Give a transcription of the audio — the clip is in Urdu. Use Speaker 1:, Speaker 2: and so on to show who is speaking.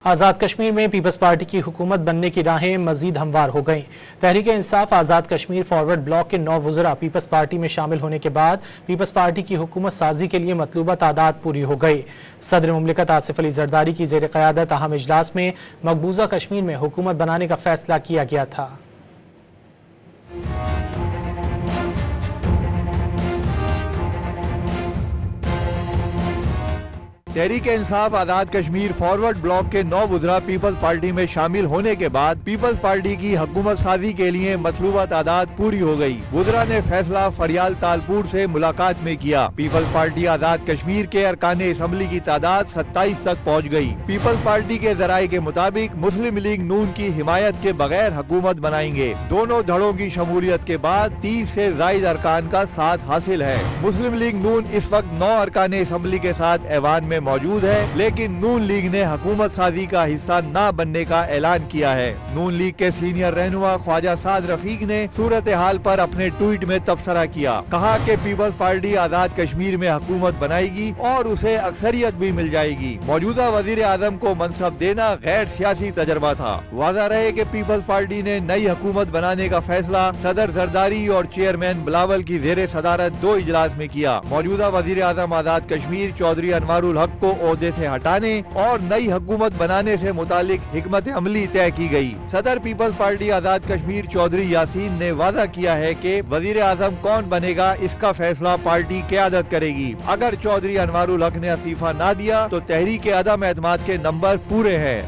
Speaker 1: آزاد کشمیر میں پیپلز پارٹی کی حکومت بننے کی راہیں مزید ہموار ہو گئیں۔ تحریک انصاف آزاد کشمیر فارورڈ بلاک کے 9 وزراء پیپلز پارٹی میں شامل ہونے کے بعد پیپلز پارٹی کی حکومت سازی کے لیے مطلوبہ تعداد پوری ہو گئی۔ صدر مملکت آصف علی زرداری کی زیر قیادت اہم اجلاس میں مقبوضہ کشمیر میں حکومت بنانے کا فیصلہ کیا گیا تھا۔
Speaker 2: تحریک انصاف آزاد کشمیر فارورڈ بلاک کے 9 وزراء پیپلز پارٹی میں شامل ہونے کے بعد پیپلز پارٹی کی حکومت سازی کے لیے مطلوبہ تعداد پوری ہو گئی۔ وزراء نے فیصلہ فریال تالپور سے ملاقات میں کیا۔ پیپلز پارٹی آزاد کشمیر کے ارکان اسمبلی کی تعداد 27 تک پہنچ گئی۔ پیپلز پارٹی کے ذرائع کے مطابق مسلم لیگ نون کی حمایت کے بغیر حکومت بنائیں گے۔ دونوں دھڑوں کی شمولیت کے بعد 30 سے زائد ارکان کا ساتھ حاصل ہے۔ مسلم لیگ نون اس وقت 9 ارکان اسمبلی کے ساتھ ایوان میں موجود ہے، لیکن نون لیگ نے حکومت سازی کا حصہ نہ بننے کا اعلان کیا ہے۔ نون لیگ کے سینئر رہنما خواجہ سعد رفیق نے صورتحال پر اپنے ٹویٹ میں تبصرہ کیا، کہا کہ پیپلز پارٹی آزاد کشمیر میں حکومت بنائے گی اور اسے اکثریت بھی مل جائے گی۔ موجودہ وزیر اعظم کو منصب دینا غیر سیاسی تجربہ تھا۔ واضح رہے کہ پیپلز پارٹی نے نئی حکومت بنانے کا فیصلہ صدر زرداری اور چیئرمین بلاول کی زیر صدارت 2 اجلاس میں کیا۔ موجودہ وزیر اعظم آزاد کشمیر چودھری انوار الحق کو عہدے سے ہٹانے اور نئی حکومت بنانے سے متعلق حکمت عملی طے کی گئی۔ صدر پیپلز پارٹی آزاد کشمیر چودھری یاسین نے واضح کیا ہے کہ وزیر اعظم کون بنے گا اس کا فیصلہ پارٹی قیادت کرے گی۔ اگر چودھری انوار الحق نے استعفیٰ نہ دیا تو تحریک عدم اعتماد کے نمبر پورے ہیں۔